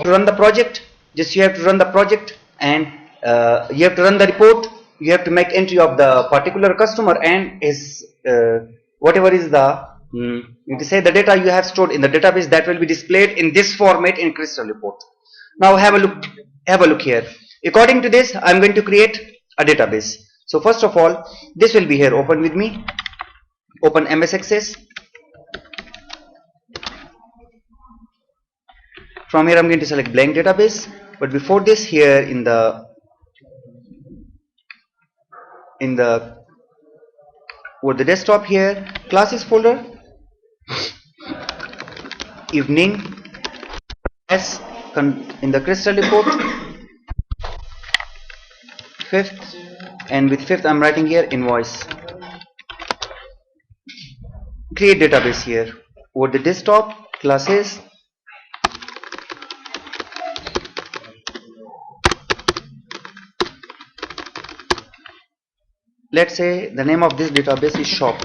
to run the project, just you have to run the project, and you have to run the report. You have to make entry of the particular customer and his whatever is the you can say the data you have stored in the database, that will be displayed in this format in Crystal report. Now have a look here. According to this, I'm going to create a database. So first of all, this will be here. Open with me. Open MS Access. From here I'm going to select blank database, but before this, here in the over the desktop here, classes folder, evening as in the Crystal report, 5th, and with 5th I'm writing here invoice. Create database here. Over the desktop, classes, let's say the name of this database is shop.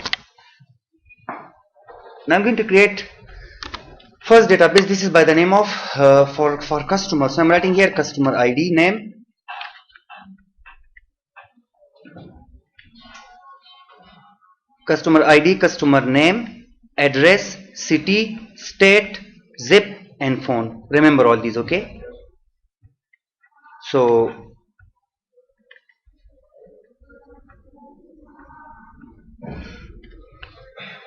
Now I'm going to create first database. This is by the name of for customer. So I'm writing here customer ID, name, customer ID, customer name, address, city, state, zip, and phone. Remember all these, okay? So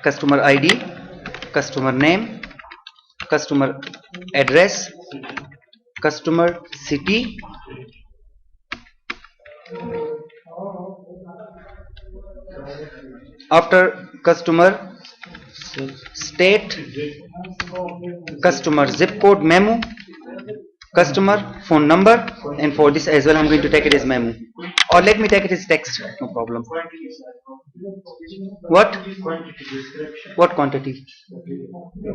customer ID, customer name, customer address, customer city, after customer state, customer zip code, memo, customer phone number, and for this as well I'm going to take it as memo, or let me take it as text, no problem. What quantity?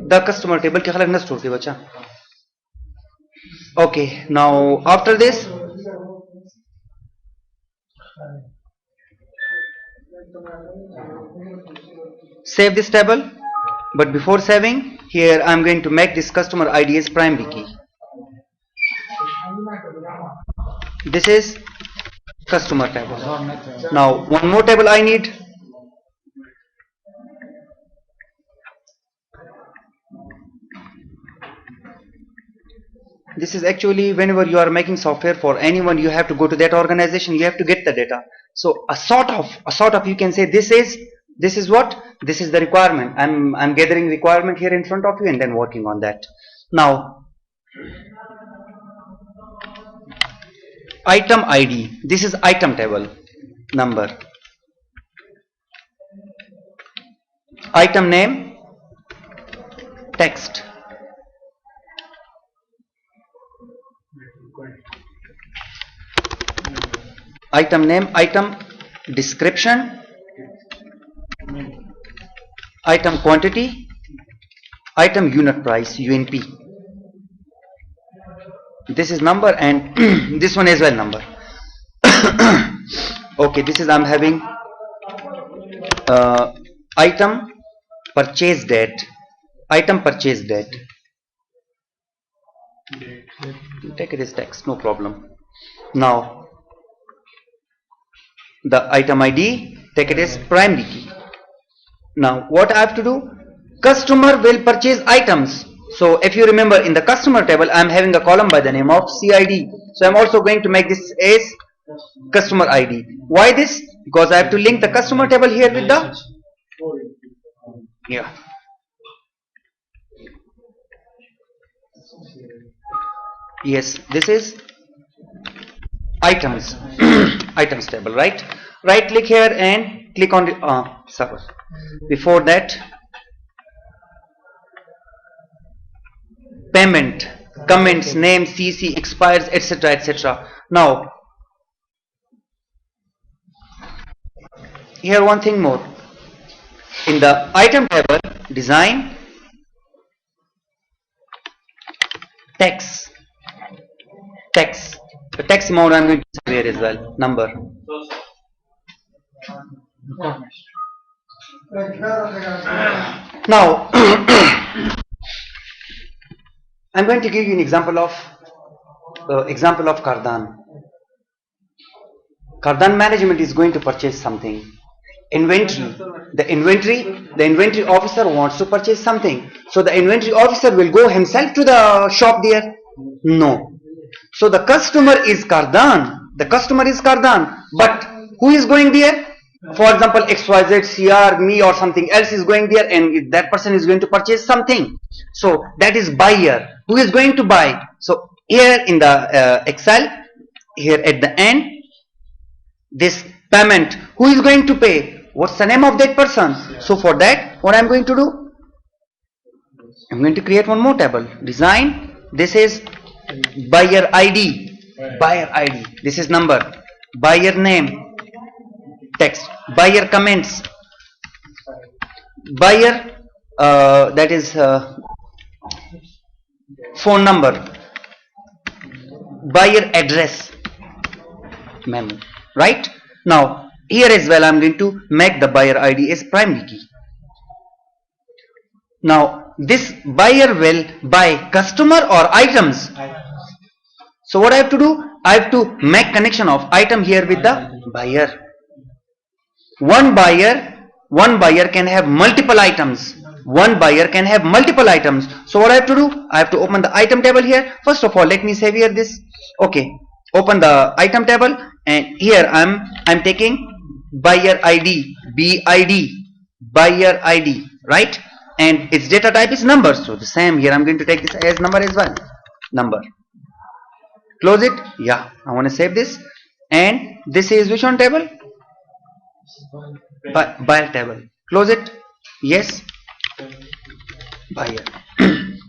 The customer table ke khalak na store ke bacha. Okay, now after this save this table, but before saving, here I'm going to make this customer ID as primary key. This is customer table. Now one more table I need. This is actually whenever you are making software for anyone, you have to go to that organization, you have to get the data. So a sort of you can say this is what, this is the requirement. I'm gathering requirement here in front of you and then working on that. Now item ID, this is item table number, item name, text, item name, item description, item quantity, item unit price, UNP. This is number, and this one as well number. Okay, this is I'm having item purchase date, item purchase date. Take it as text, no problem. Now the item ID, take it as primary key. Now what I have to do, customer will purchase items. So if you remember, in the customer table I am having a column by the name of CID. So I am also going to make this as customer ID. Why this? Because I have to link the customer table here with the yes, this is items items table, right? Right click here and click on the server. Before that, payment, comments, name, CC, expires, etc., etc. Now here one thing more, in the item table, design, text, the text amount I'm going to say here as well, number. Now I'm going to give you an example of example of Kardan. Kardan management is going to purchase something. Inventory. The inventory officer wants to purchase something. So the inventory officer will go himself to the shop there? No. So the customer is Kardan. The customer is Kardan. But who is going there? For example, XYZ, CR, me or something else is going there, and that person is going to purchase something. So that is buyer. Who is going to buy? So here in the Excel, here at the end, this payment, who is going to pay? What's the name of that person? So for that, what I'm going to do? I'm going to create one more table. Design. This is buyer ID. Buyer ID. This is number. Buyer name. Text. Buyer comments. Buyer, that is phone number. Buyer address. Memo. Right? Now, here as well, I'm going to make the buyer ID as primary key. Now, this buyer will buy customer or items. So what I have to do? I have to make connection of item here with the buyer. One buyer can have multiple items. One buyer can have multiple items. So what I have to do? I have to open the item table here. First of all, let me save here this. Okay. Open the item table, and here I'm taking buyer ID, BID, buyer ID, right? And its data type is number. So the same here, I'm going to take this as number as well. Number. Close it. Yeah, I want to save this. And this is which one table? Buyer table. Close it. Yes. Buyer.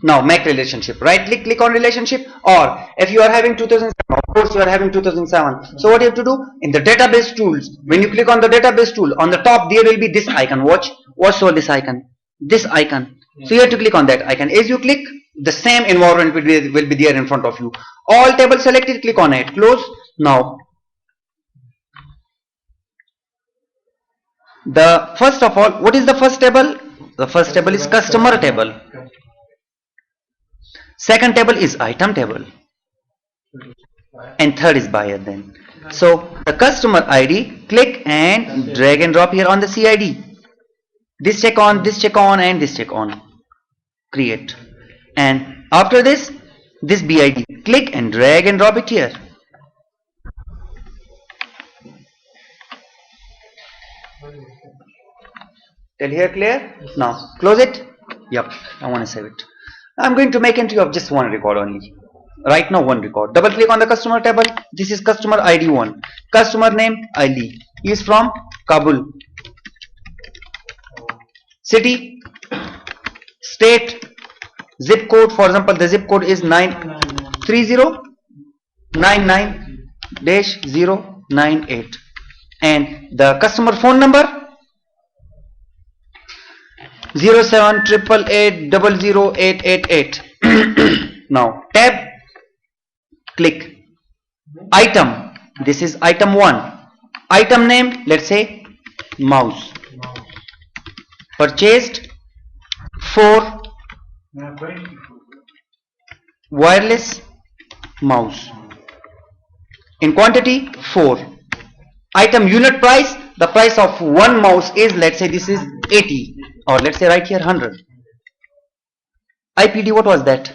Now make relationship. Right click on relationship, or if you are having 2007, of course you are having 2007. So what you have to do? In the database tools, when you click on the database tool, on the top there will be this icon. Watch all this icon. This icon. So you have to click on that icon. As you click, the same environment will be there in front of you. All tables selected, click on it. Close. Now the first of all, what is the first table? The first table is customer table. Second table is item table. And third is buyer then. So the customer ID, click and drag and drop here on the CID. This check on, and this check on. Create. And after this BID, click and drag and drop it here. Till here clear? Now close it. Yep, I want to save it. I'm going to make entry of just one record only. Right now one record. Double click on the customer table. This is customer ID 1. Customer name Ali. He is from Kabul. City, state, zip code. For example, the zip code is 93099-098. And the customer phone number 07888000888. Now tab, click item. This is item 1. Item name, let's say mouse. Purchased 4 wireless mouse. In quantity 4. Item unit price, the price of one mouse is, let's say this is 80, or let's say right here 100. IPD, what was that?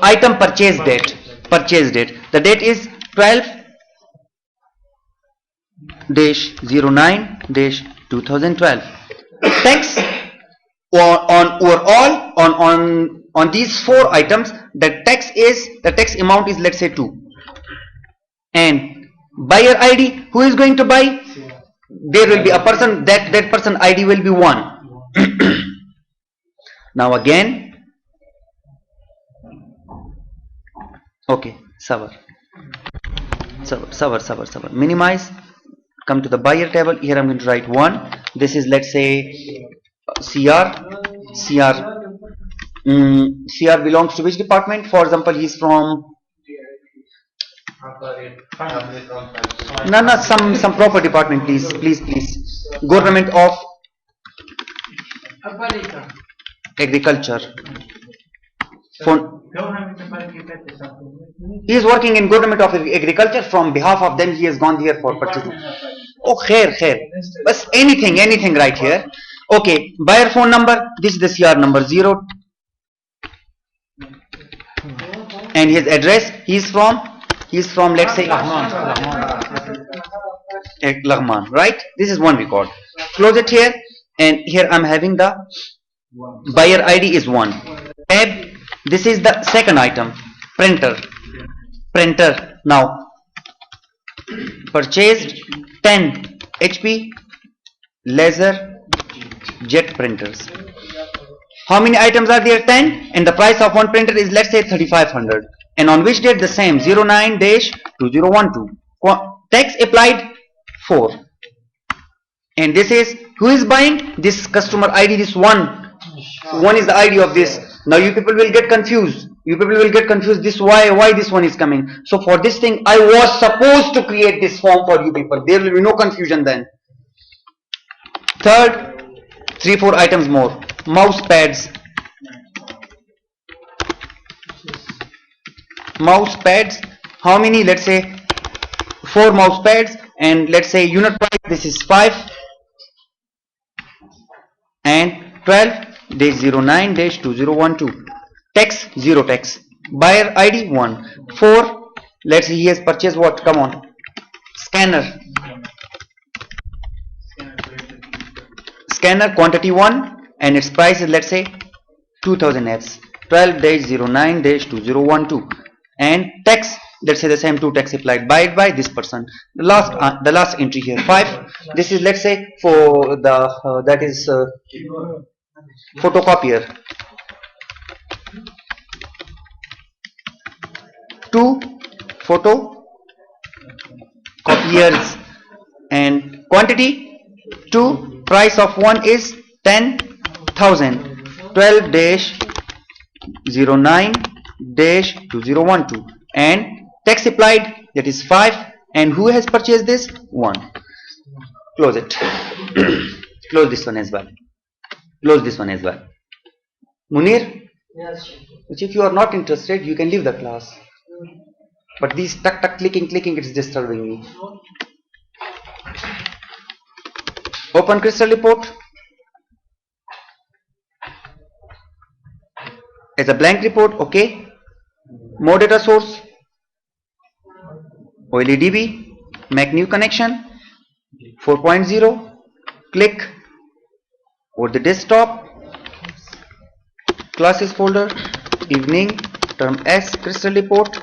Item purchase date. The date is 12-09-2012. Tax on these 4 items, the tax amount is, let's say 2. And buyer ID, who is going to buy? There will be a person, that person ID will be 1. Now again, okay, server, minimize, come to the buyer table. Here I'm going to write 1. This is, let's say CR belongs to which department? For example, he's from some proper department, please. Government of Agriculture. phone. He is working in government of agriculture. From behalf of them, he has gone here for purchasing. Oh, khair. But anything right here. Okay, buyer phone number. This is the CR number 0, and his address. He's from let's say Laghman, right? This is one record. Close it here, and here I'm having the buyer ID is 1. Tab. This is the second item. Printer. Now purchased 10 HP laser jet printers. How many items are there? 10, and the price of one printer is, let's say, 3500. And on which date? The same, 09-2012. Tax applied 4. And this is, who is buying? This customer ID, this one is the ID of this. Now you people will get confused. This why this one is coming. So for this thing, I was supposed to create this form for you people. There will be no confusion then. Third, 3-4 items more. Mouse pads. How many? Let's say 4 mouse pads, and let's say unit price, this is 5, and 12-09-2012. Tax 0 tax. Buyer ID 1. 4. Let's say he has purchased what? Come on. Scanner quantity 1, and its price is, let's say, 2000 Fs. 12-09-2012. And tax, let's say the same 2 tax applied. Buy it by this person. The last entry here 5. This is, let's say, for the that is photocopier. 2 photocopiers, and quantity 2. Price of one is 10,000. 12-09-2012, and tax applied, that is 5. And who has purchased this? 1. Close it. Close this one as well. Munir? Yes. Which, if you are not interested, you can leave the class. But these tuck clicking, it's disturbing me. Open crystal report as a blank report. Okay. More data source. OLEDB. Make new connection. 4.0. Click over the desktop. Classes folder. Evening. Term S. Crystal report.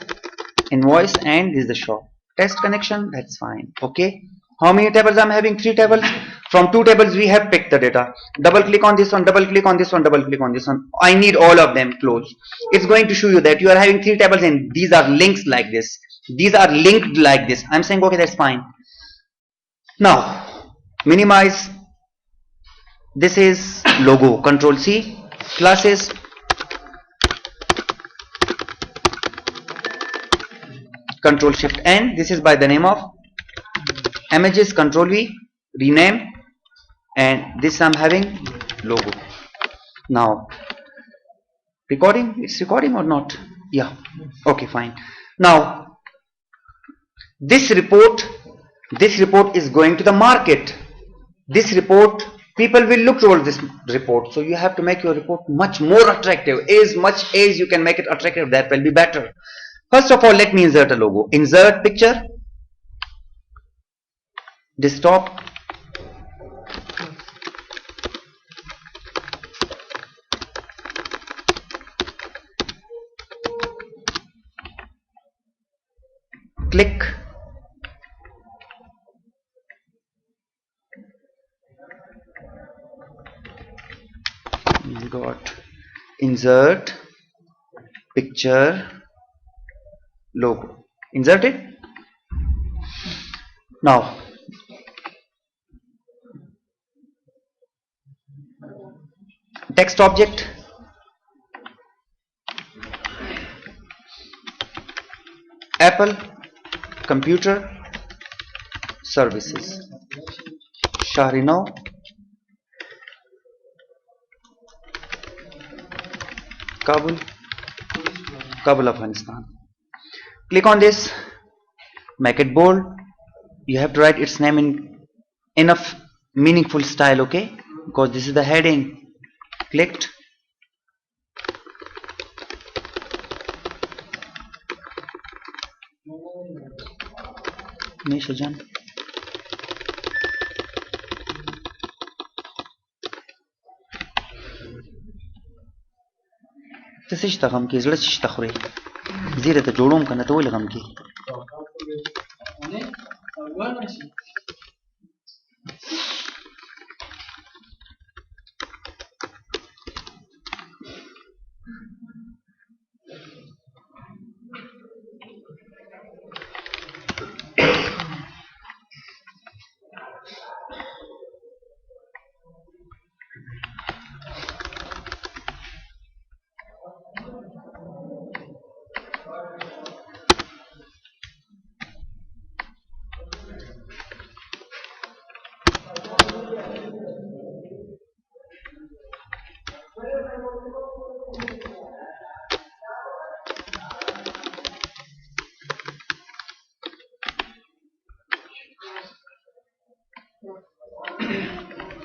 Invoice, and this is the shop. Test connection. That's fine. Okay. How many tables I'm having? 3 tables. From 2 tables we have picked the data. Double click on this one, double click on this one, double click on this one. I need all of them. Close. It's going to show you that you are having 3 tables, and these are links like this. These are linked like this. I'm saying, okay, that's fine. Now minimize. This is logo. Control C. Classes. Control Shift N. This is by the name of images. Control V. Rename. And this I'm having logo. Now recording. It's recording or not? Yeah. Okay, fine. Now this report is going to the market. This report, people will look towards this report. So you have to make your report much more attractive. As much as you can make it attractive, that will be better. First of all, let me insert a logo. Insert picture. Desktop. Click. You got insert picture logo. Insert it. Now text object. Apple computer services. Shahrino Kabul Kabul, Afghanistan. Click on this, make it bold. You have to write its name in enough meaningful style, okay? Because this is the heading. Clicked. Meshajan. تشتغم كي زلت تشتخري زيرة جوړوم کنه ته ولې غم کې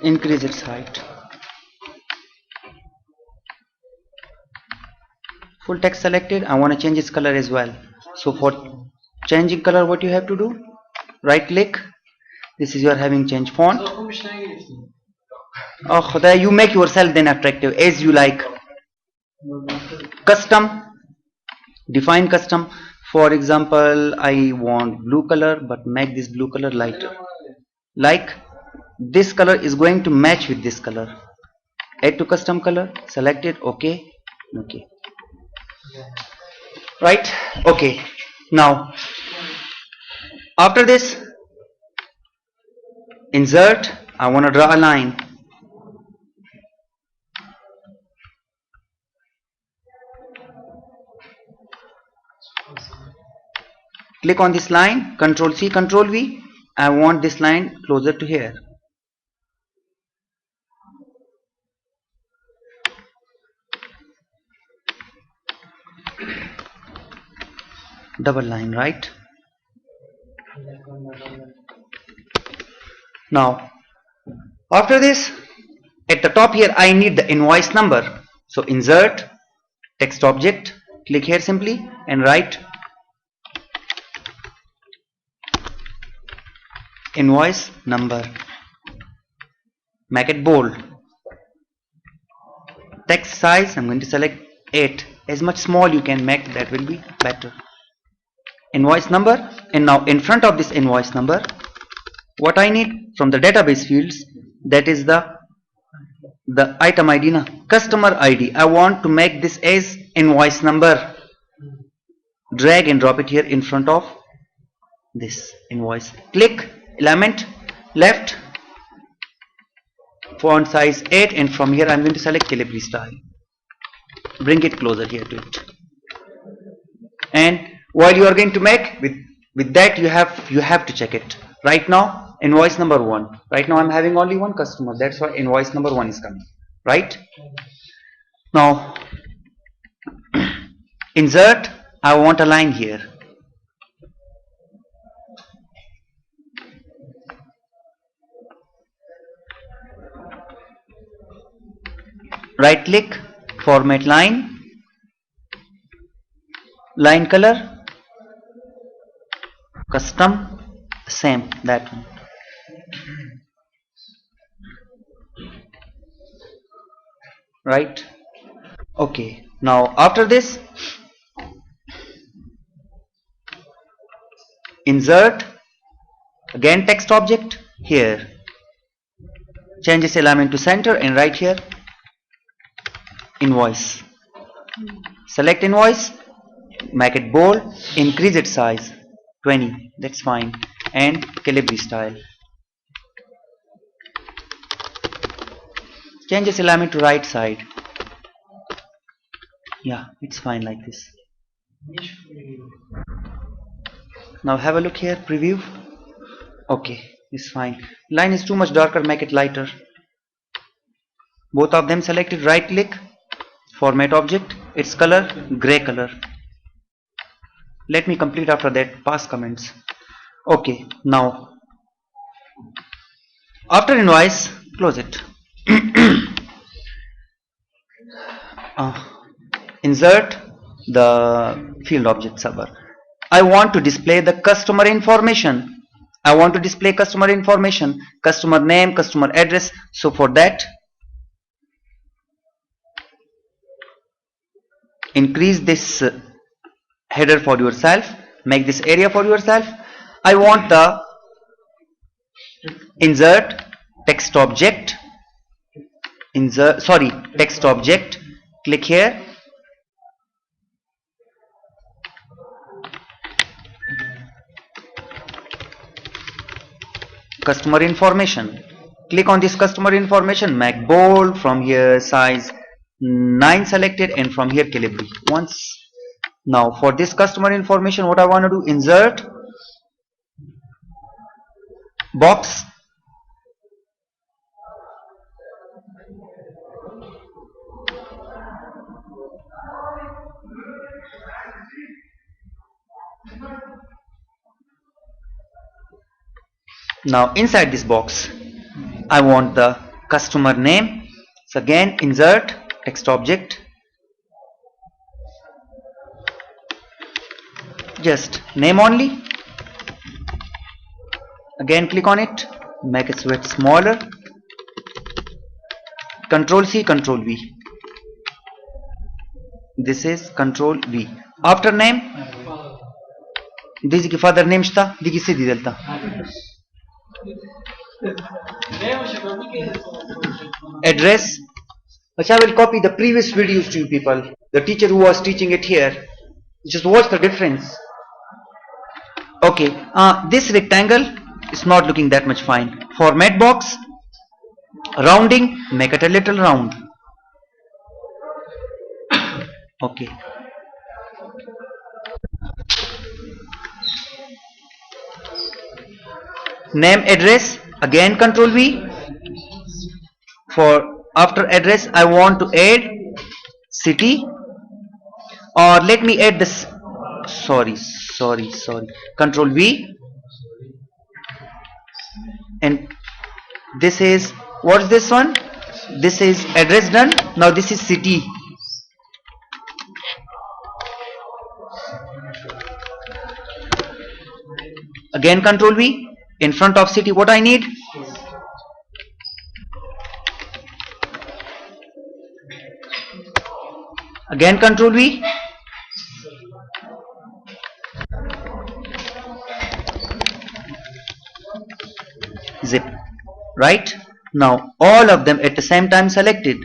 increase its height. Full text selected. I want to change its color as well. So for changing color, what you have to do? Right click. This is you are having change font. Oh Khuda, you make yourself then attractive as you like. Custom. Define custom. For example, I want blue color, but make this blue color lighter. Like this color is going to match with this color. Add to custom color. Select it. Okay. Okay. Right. Okay. Now, after this, insert. I want to draw a line. Click on this line. Control C, Control V. I want this line closer to here. Double line, right? Now, after this, at the top here, I need the invoice number. So insert, text object, click here simply and write invoice number. Make it bold. Text size, I'm going to select 8. As much small you can make, that will be better. Invoice number, and now in front of this invoice number, what I need from the database fields, that is the item ID, customer ID. I want to make this as invoice number. Drag and drop it here in front of this invoice. Click element left, font size 8, and from here I'm going to select Calibri style. Bring it closer here to it. And while you are going to make with that, you have to check it. Right now, invoice number 1. Right now I'm having only one customer. That's why invoice number 1 is coming. Right? Now, insert. I want a line here. Right click, format line, line color, custom, same, that one. Right? Okay. Now after this, insert, again text object here. Change this element to center and right here invoice. Select invoice, make it bold, increase its size 20, that's fine, and Calibri style. Change this element to right side. Yeah, it's fine like this. Now have a look here, preview. Okay, it's fine. Line is too much darker, make it lighter. Both of them selected, right click, format object, its color gray color. Let me complete after that past comments. Okay, now after invoice, close it. uh, Insert the field object server. I want to display the customer information. I want to display customer information, customer name, customer address. So for that, increase this header for yourself, make this area for yourself. I want the insert text object, text object, click here, customer information, click on this customer information, make bold, from here size 9 selected, and from here Calibri once. Now for this customer information, what I want to do, insert box, now inside this box I want the customer name. So again, insert text object, just name only, again click on it, make it width smaller, control C, control V, this is control V. After name, this is father name shta, digi sidi delta. Address, which I will copy the previous videos to you people. The teacher who was teaching it here, just watch the difference. Okay, this rectangle is not looking that much fine. Format box, rounding, make it a little round. Okay. Name address, again control V. For after address I want to add city, or let me add this, sorry, control V, and this is, what's this one, this is address done. Now this is city, again control V. In front of city, what I need, again control V, zip, right? Now all of them at the same time selected.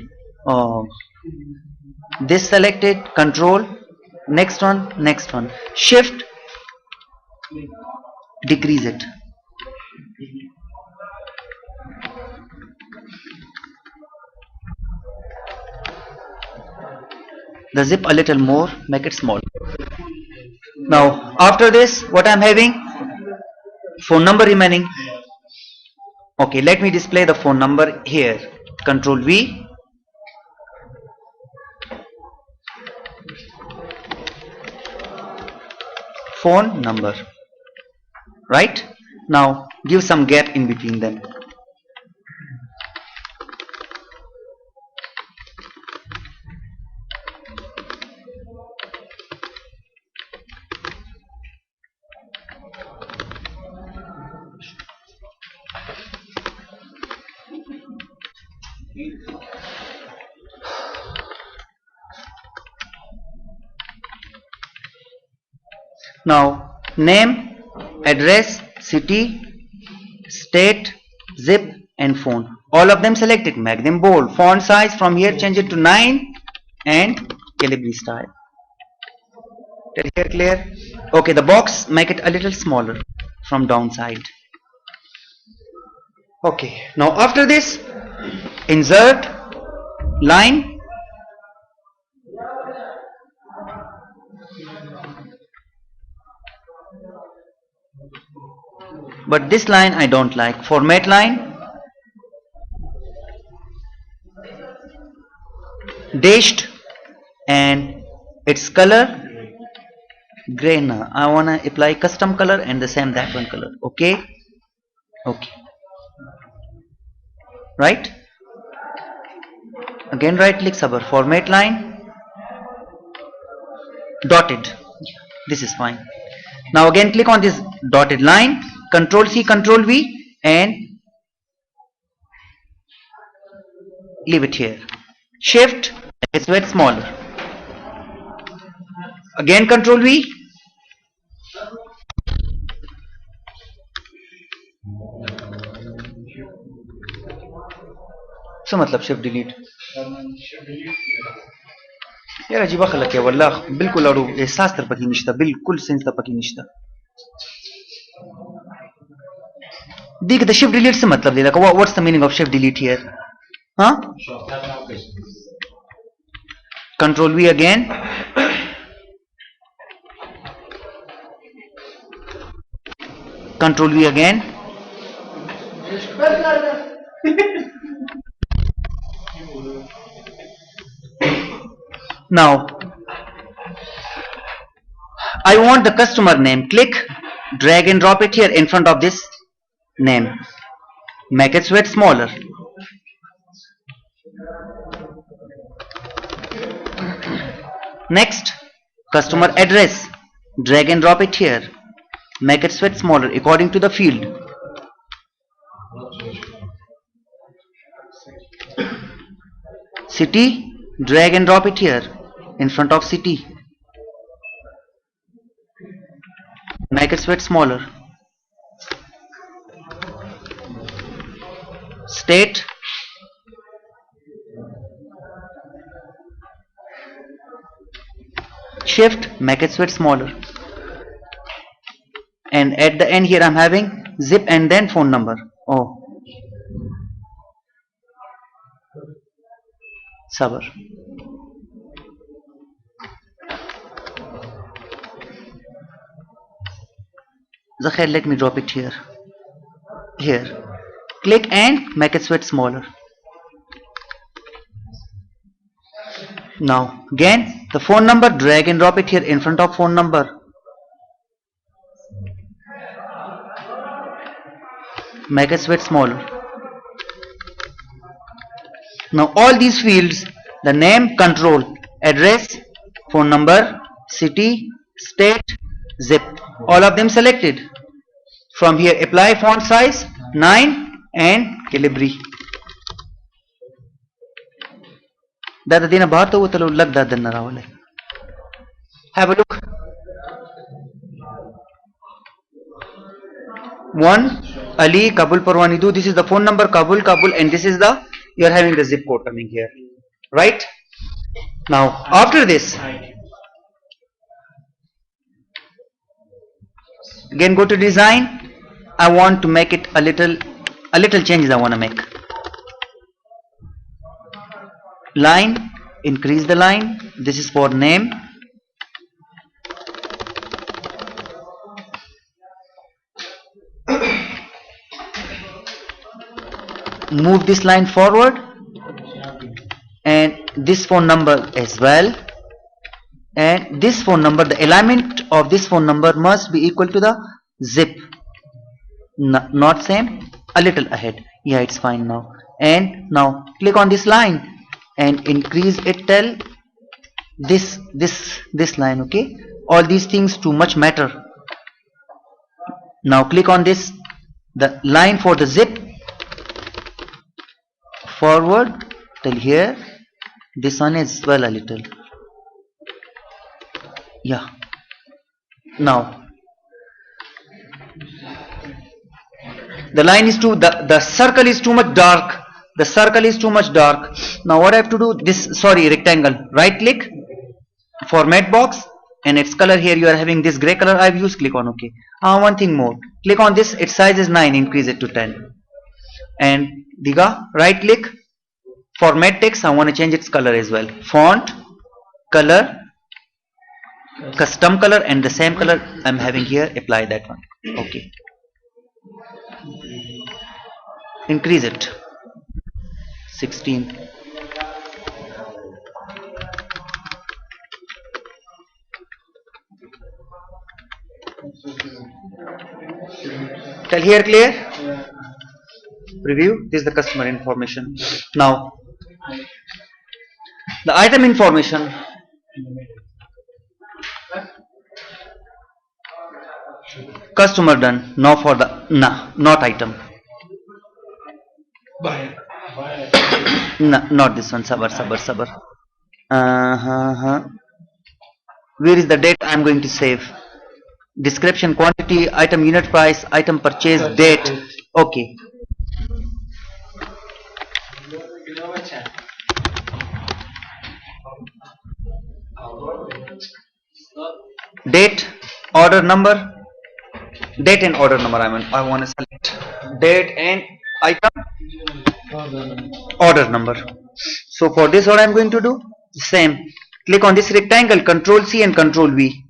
This selected, control, next one, shift, decrease it. The zip a little more, make it small. Now after this, what I'm having, phone number remaining. Okay, let me display the phone number here. Control V, phone number, right? Now give some gap in between them. Now name, address, city, state, zip, and phone, all of them selected, make them bold. Font size from here change it to 9 and Calibri style. Till here clear? Okay, the box make it a little smaller from downside. Okay, now after this, insert line, but this line I don't like. Format line, dashed, and its color Gray now. I wanna apply custom color and the same that one color. Okay. Okay. Right. Again right click Sabar. Format line. Dotted. This is fine. Now again click on this dotted line. Control C, Control V, and leave it here. Shift. It's way smaller. Again Control V. شو मतलब shift delete यार Ajiba खलक है वल्लाह बिल्कुल और एहसास तर पकी निश्ता बिल्कुल सेंस तर पकी निश्ता देख द shift delete से मतलब ले लगा what's the meaning of shift delete here huh control V again control V again now I want the customer name. Click, drag and drop it here in front of this name. Make its weight smaller. Next, customer address. Drag and drop it here. Make its weight smaller according to the field. City. Drag and drop it here in front of city. Make its weight smaller. State. Shift, make its weight smaller. And at the end here I'm having zip and then phone number. Oh. Sabar. Zakhair, let me drop it here. Here. Click and make its weight smaller. Now again the phone number, drag and drop it here in front of phone number. Make its weight smaller. Now all these fields, the name, control, address, phone number, city, state, zip, all of them selected. From here apply font size 9 and calibri. Dada dina baat ho talo lag dada nara wale. Have a look. 1 Ali Kabul Parwanidu. This is the phone number Kabul and this is the you are having the zip code coming here, right? Now after this again go to design. I want to make it a little changes I want to make. Line, increase the line. This is for name. Move this line forward and this phone number as well, and this phone number, the alignment of this phone number must be equal to the zip, not same, a little ahead. Yeah, it's fine now. And now click on this line and increase it till this line. Okay, all these things too much matter. Now click on this, the line for the zip, forward till here. This one is well a little. Yeah. Now the line is too, the circle is too much dark. The circle is too much dark. Now what I have to do, this, sorry, rectangle, right click, format box, and its color here you are having this gray color I've used. Click on OK. One thing more, click on this, its size is 9, increase it to 10. And diga, right click, format text, I want to change its color as well. Font, color, custom color, and the same color I'm having here, apply that one. Okay. Increase it 16. Till here clear? Preview. This is the customer information. Now the item information. Customer done. Now for the not item. Not this one. Sabar. Where is the date I am going to save? Description, quantity, item unit price, item purchase, date. Okay. Date, order number, date and order number. I want to select date and item, order number. So for this, what I'm going to do? Same. Click on this rectangle, Control C and Control V.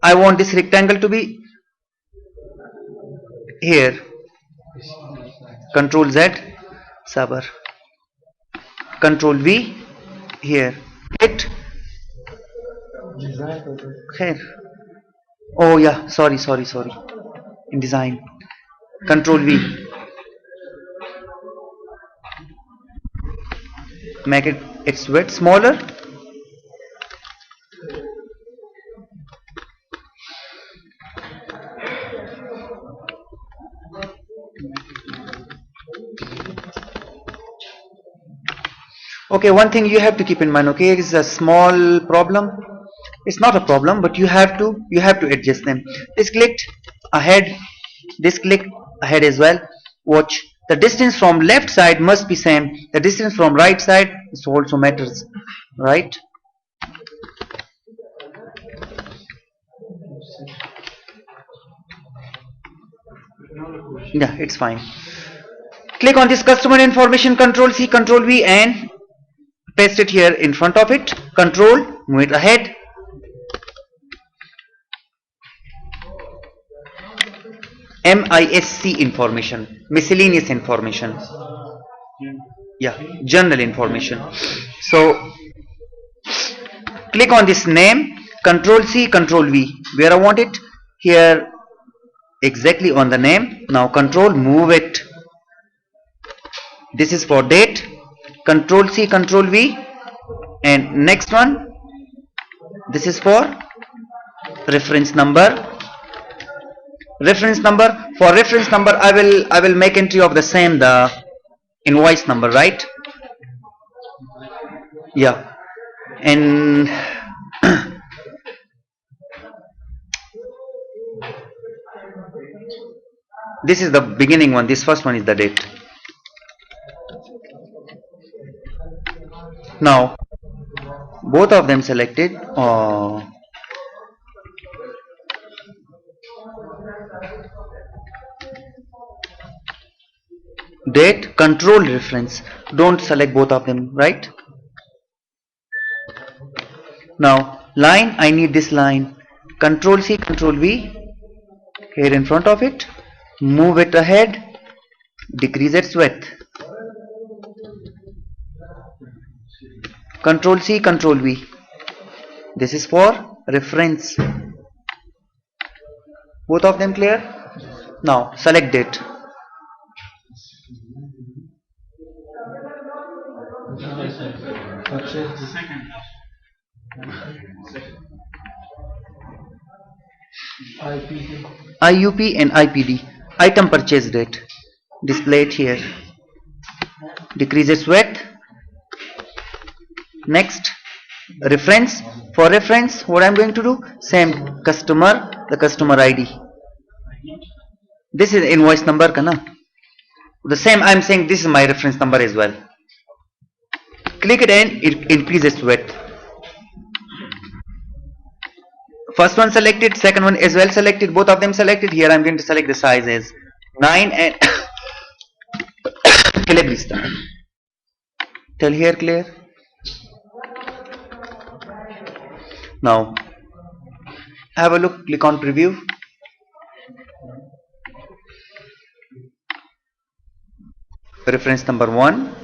I want this rectangle to be here. Control Z, Sabar. Control V, here. Hit. Here. Oh yeah, sorry. In design. Control V. Make its width smaller. Okay, one thing you have to keep in mind, okay, it is a small problem. It's not a problem, but you have to adjust them. This clicked ahead, this click ahead as well. Watch, the distance from left side must be same. The distance from right side is also matters, right? Yeah, it's fine. Click on this customer information, Control C, Control V, and paste it here in front of it. Control, move it ahead. MISC information, miscellaneous information. Yeah, general information. So click on this name, Control C, Control V. Where I want it? Here, exactly on the name. Now Control, move it. This is for date. Control C, Control V, and next one, this is for reference number. Reference number, for reference number I will make entry of the same, the invoice number, right? Yeah, and this is the beginning one, this first one is the date. Now both of them selected. Date, control reference, don't select both of them, right? Now line, I need this line. Control C, Control V, here in front of it, move it ahead, decrease its width. Control C, Control V. This is for reference. Both of them clear? Now select date. IUP and IPD. Item purchase date. Display it here. Decrease its width. Next, reference. For reference, what I'm going to do? Same, customer, the customer ID. This is invoice number, kana? The same, I'm saying this is my reference number as well. Click it and it increases width. First one selected, second one as well selected, both of them selected. Here I'm going to select the size as 9 and till here clear? Now have a look, click on preview. Reference number 1,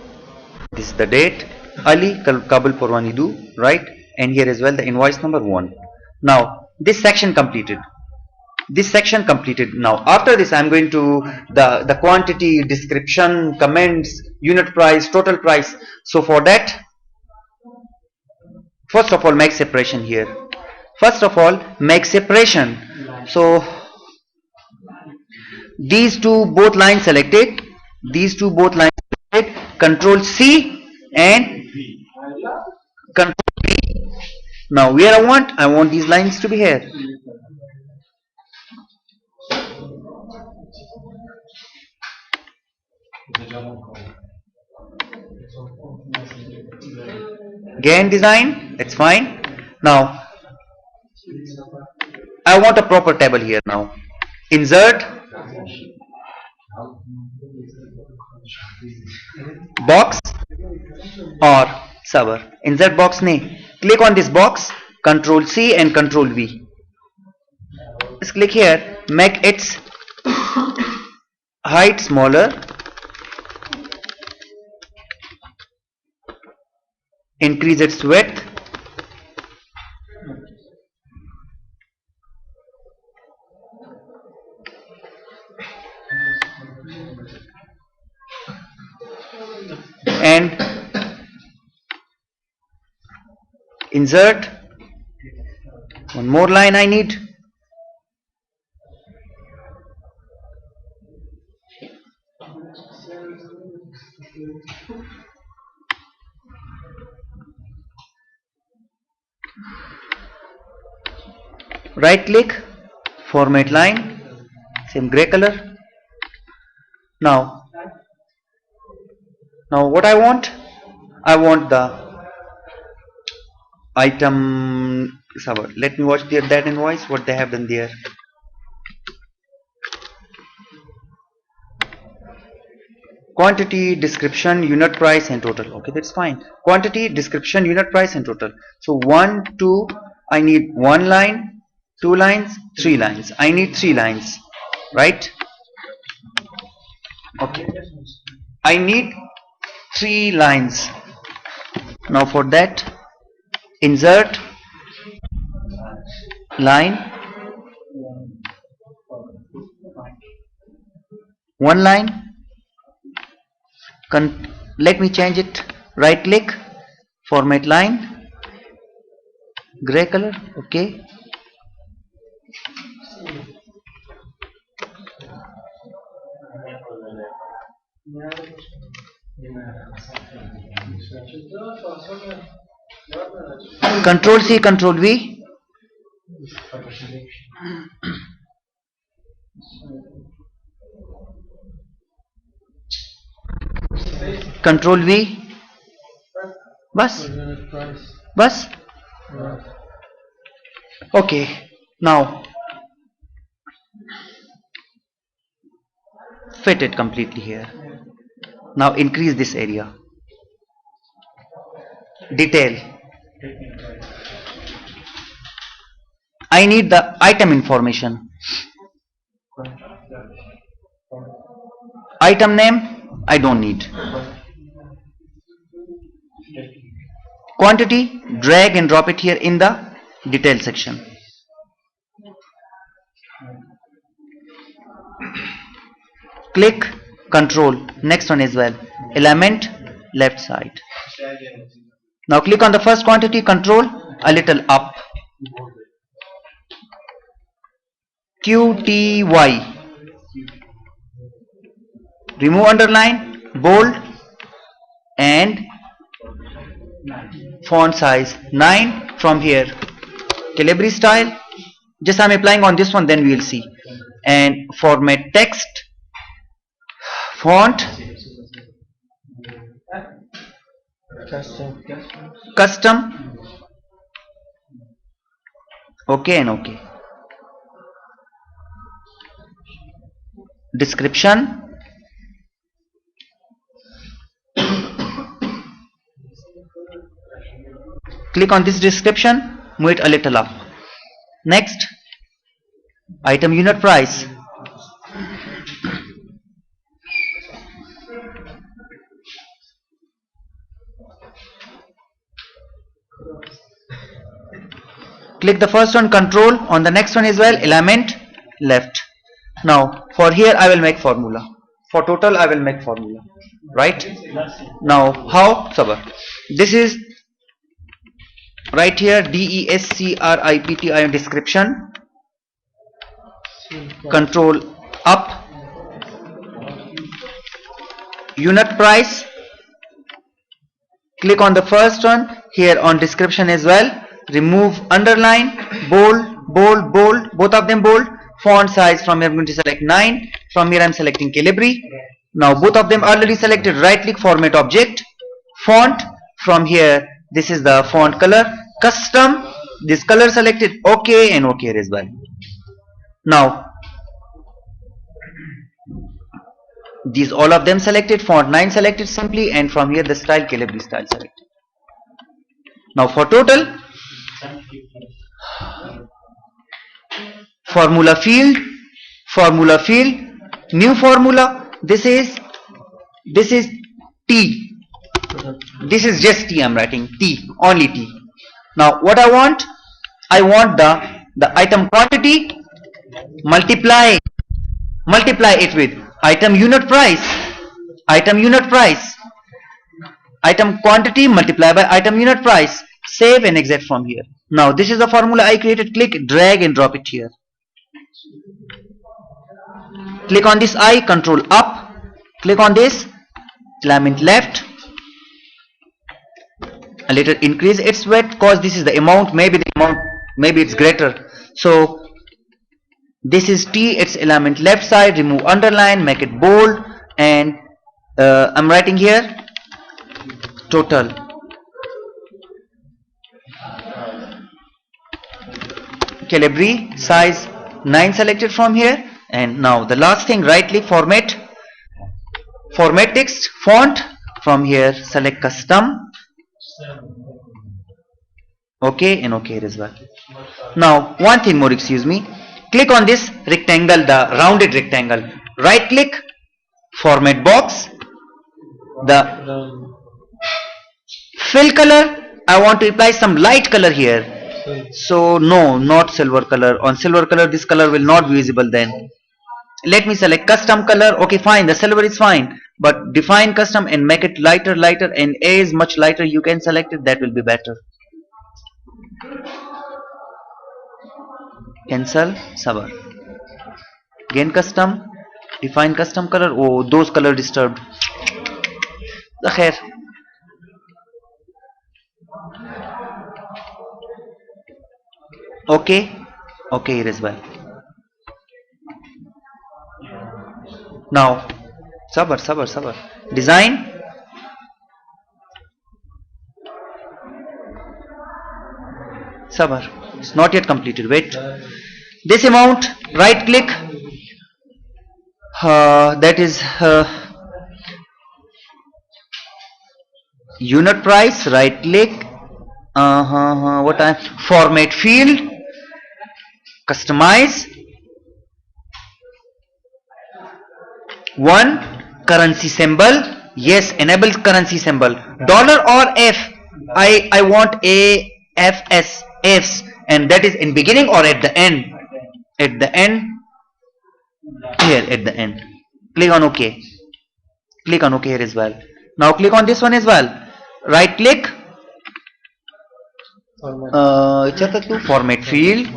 this is the date, Ali Kabul Purwanidu, right? And here as well the invoice number 1. Now this section completed. this section completed. Now after this I'm going to the quantity, description, comments, unit price, total price. So for that, first of all make separation here. First of all make separation. So these two both lines selected, these two both lines selected, control C and control V. Now where I want these lines to be here. Again design, it's fine. Now I want a proper table here now. Insert, box or server. Insert box nahi. Click on this box, control C and control V. Just click here, make its height smaller, increase its width, and insert one more line I need. Right click, format line, same gray color. Now what I want the item server. Let me watch that invoice, what they have done there. Quantity, description, unit price and total. Okay, that's fine. Quantity, description, unit price and total. So 1, 2, I need 1 line, 2 lines, 3 lines. I need 3 lines, right? Okay, I need 3 lines. Now for that, insert line, 1 line. Let me change it. Right click, format line, gray color. Okay, control C, control V. Control V. Bus. Okay, now fit it completely here. Now increase this area. Detail. I need the item information. Item name I don't need. Quantity, drag and drop it here in the detail section. Click, control, next one as well. Element, left side. Now click on the first quantity, control, a little up. QTY. Remove underline, bold and font size 9 from here. Calibri style, just I'm applying on this one, then we will see. And format text, font, custom, okay and okay. Description, click on this description, move it a little up. Next, item unit price. Click the first one, control, on the next one as well, element, left. Now for here I will make formula. For total I will make formula. Right? Now how? Sabar. This is right here DESCRIPTI description. Control up. Unit price. Click on the first one here on description as well. Remove underline, bold, bold, bold, both of them bold. Font size, from here I'm going to select 9. From here I'm selecting Calibri. Now both of them already selected. Right click, format object, font. From here this is the font color, custom, this color selected, OK and OK as well. Now these all of them selected, font 9 selected simply, and from here the style Calibri style selected. Now for total, formula field, new formula. This is T. This is just T. I'm writing T, only T. Now what I want the item quantity, multiply it with item unit price, item quantity multiply by item unit price. Save and exit from here. Now this is the formula I created. Click, drag and drop it here. Click on this I, control up, click on this, element left, a little increase its width, cause this is the amount, maybe it's greater. So this is T, its element left side, remove underline, make it bold, and I'm writing here total. Calibri size 9 selected from here. And now the last thing, right click, format text, font. From here select custom, OK and OK as well. Now one thing more, excuse me, click on this rectangle, the rounded rectangle, right click, format box, the fill color, I want to apply some light color here. So no, not silver color. On silver color this color will not be visible. Then let me select custom color. Okay, fine, the silver is fine, but define custom and make it lighter, and as much lighter you can select it, that will be better. Cancel, Sabar. Again custom, define custom color. Oh, those color disturbed. The hair. OK here as well. Now sabar, design, sabar, it's not yet completed, wait. This amount, right click, that is unit price, right click, format field, customize, one currency symbol, yes, enable currency symbol, dollar or F, I want a Fs, and that is in beginning or at the end, here at the end. Click on OK here as well. Now click on this one as well, right click, format field,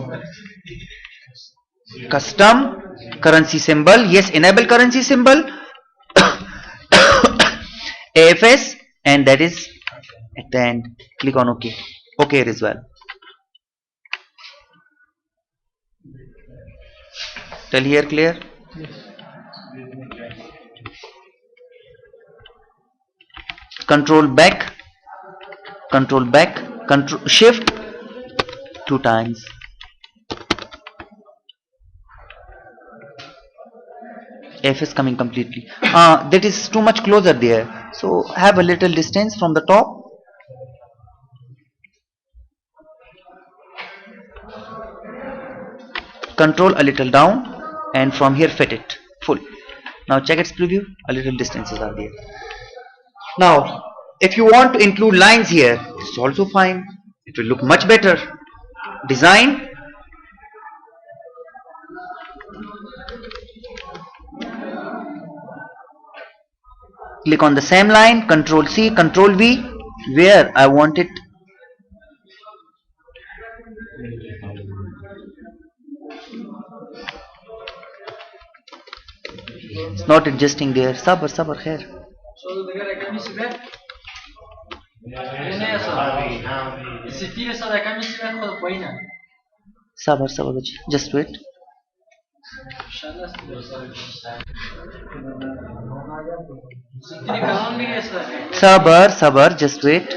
custom, currency symbol, yes, enable currency symbol, AFS, and that is at the end. Click on OK here as well. Till here clear? Control back, control shift 2 times. F is coming completely. That is too much closer there. So have a little distance from the top. Control a little down, and from here fit it full. Now check its preview. A little distances are there. Now if you want to include lines here, it's also fine. It will look much better. Design, Click on the same line, Control C, Control V, where I want it. It's not adjusting there. Sabr, sabr, khair. Sabr, sabr, just wait. Sabr, sabr, just wait.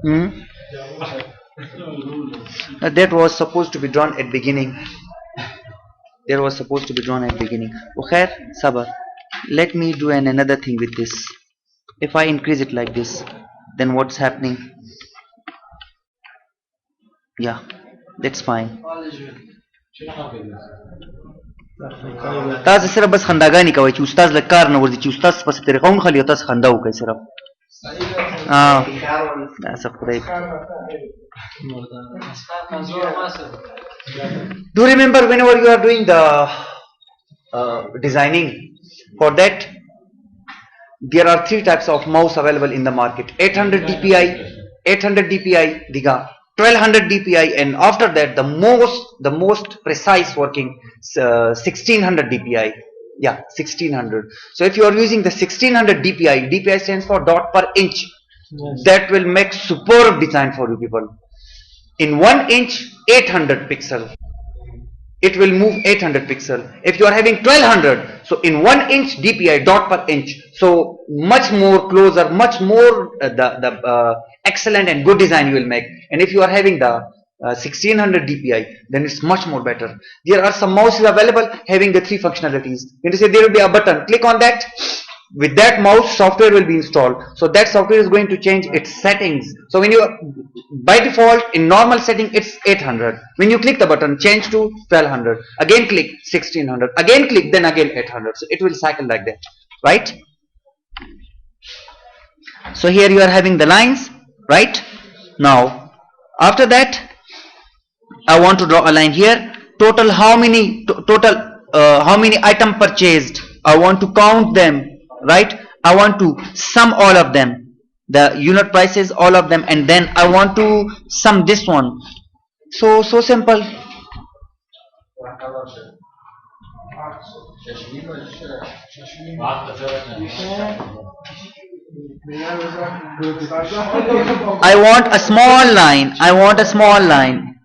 Hmm? That was supposed to be drawn at beginning. There was supposed to be drawn at beginning. Okay, sabr. Let me do another thing with this. If I increase it like this, then what's happening? Yeah, that's fine. تاسو صرف بس خنداګانې کوئ چې استاد له کار نه ورځي چې استاد پسې طریقه ونخلي او تاسو خندا وکړئ صرف دا خدای Do remember whenever you are doing the designing, for that there are three types of mouse available in the market: 800 DPI, 800 DPI, diga 1200 DPI, and after that the most precise working 1600 DPI. Yeah, 1600. So if you are using the 1600 DPI, DPI stands for dot per inch. Yes. That will make superb design for you people. In 1 inch 800 pixel, it will move 800 pixel. If you are having 1200, so in 1 inch DPI, dot per inch, so much more closer, much more excellent and good design you will make. And if you are having the 1600 DPI, then it's much more better. There are some mouses available having the three functionalities. You say there will be a button, click on that. With that mouse, software will be installed. So that software is going to change its settings. So when you, by default, in normal setting, it's 800. When you click the button, change to 1200. Again click 1600. Again click, then again 800. So it will cycle like that, right? So here you are having the lines, right? Now, after that, I want to draw a line here. Total how many how many item purchased? I want to count them. Right, I want to sum all of them, the unit prices, all of them, and then I want to sum this one. So simple. I want a small line. I want a small line.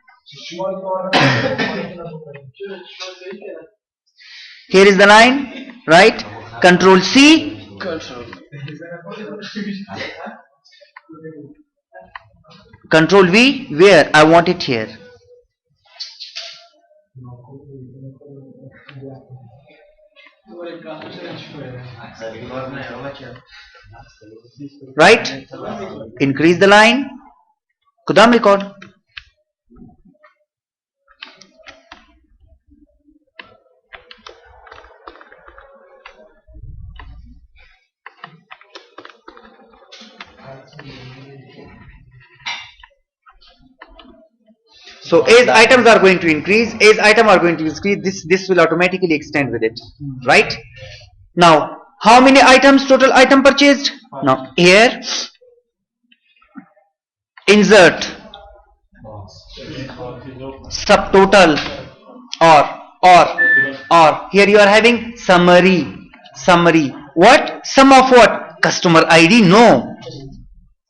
Here is the line, right? Control C. Control V, where I want it here. Right? Increase the line. Kudam record. So as items are going to increase, this will automatically extend with it, right? Now, how many items total item purchased? Now here, insert subtotal or here you are having summary. What? Sum of what? Customer ID? No.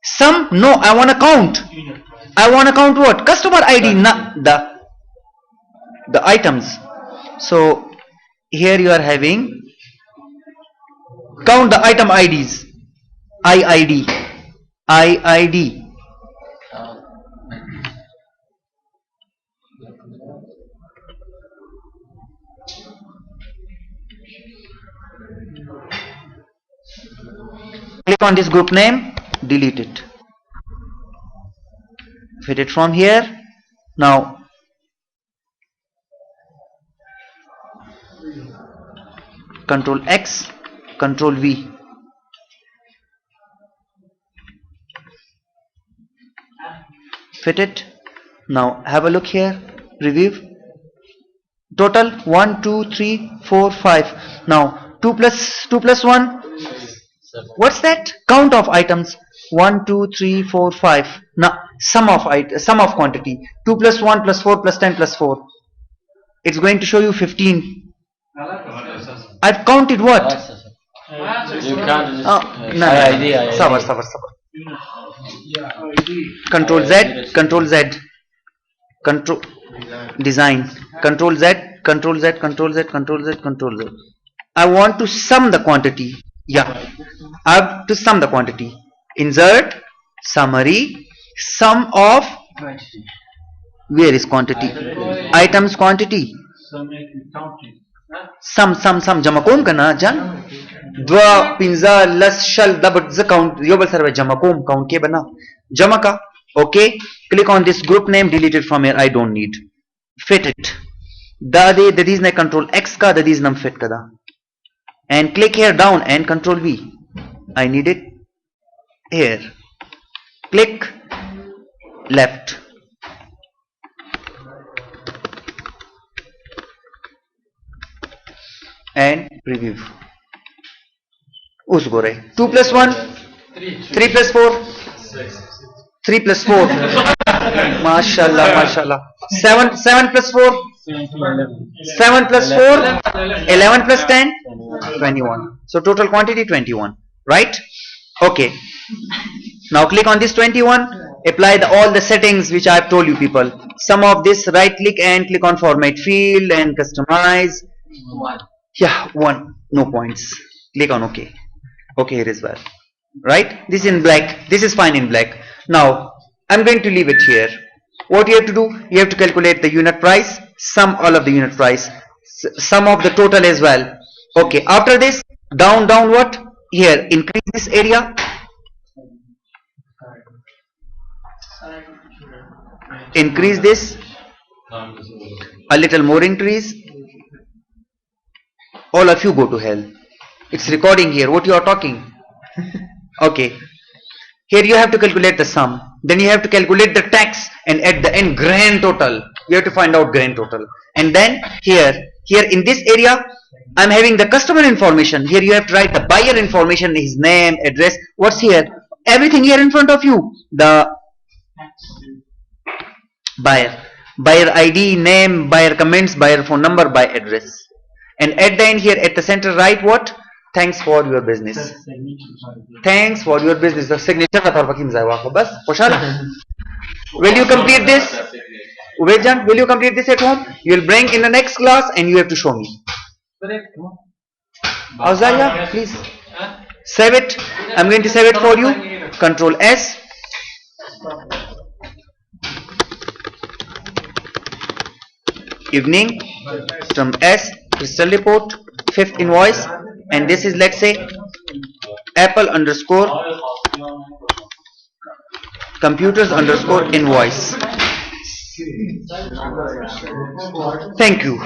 Sum? No. I want to count. I want to count what? Customer ID, not the items. So here you are having count the item IDs. IID. click on this group name, delete it. Fit it from here. Now Control X, Control V. Fit it. Now have a look here. Preview. Total 1, 2, 3, 4, 5. Now 2 plus 1. What's that? Count of items. 1, 2, 3, 4, 5. Now sum of quantity. 2 plus 1 plus 4 plus 10 plus 4. It's going to show you 15. I've counted what? You can't No. Sabar. Control Z, Control Z, Control Design, Control Z, Control Z, Control Z, Control Z, Control Z. I want to sum the quantity. Yeah, I have to sum the quantity. Insert, summary, sum of. Where is quantity? Items quantity. Sum jamakom kana jan. Dwa pinza las shal dabat z count yobal sarve jamakom count ke bana jamaka. Okay, click on this group name, delete it from here. I don't need. Fit it. Dade that is na Control X ka, that is nam fit kada. And click here down and Control V. I need it here. Click left. And preview. Us go rahe. 2 plus 1, 3 plus 4, 3 plus 4. Mashallah. 7 plus 4, 7 plus 4, 11 plus 10, 21. So total quantity 21, right? Okay. Now click on this 21. Apply all the settings which I have told you people. Some of this, right click and click on format field and customize. Yeah, 1, no points. Click on OK. OK here as well. Right? This is in black. This is fine in black. Now I'm going to leave it here. What you have to do? You have to calculate the unit price, sum all of the unit price, sum of the total as well. Okay. After this, down what? Here, increase this area. Increase this. A little more increase. All of you go to hell. It's recording here what you are talking. Okay. Here you have to calculate the sum. Then you have to calculate the tax, and at the end grand total. You have to find out grand total. And then here in this area, I'm having the customer information. Here you have to write the buyer information, his name, address. What's here? Everything here in front of you. The buyer ID, name, buyer comments, buyer phone number, buyer address. And at the end here at the center write what? Thanks for your business. Thanks for your business. The signature ka tarfa kim zaiwa bas khushal. Will you complete this? Ubayjan, will you complete this at home? You will bring in the next class and you have to show me. Auzaria, please save it. I'm going to save it for you. Control S. Evening. Term S. Crystal report. 5th invoice. And this is, let's say, Apple underscore computers underscore invoice. Thank you.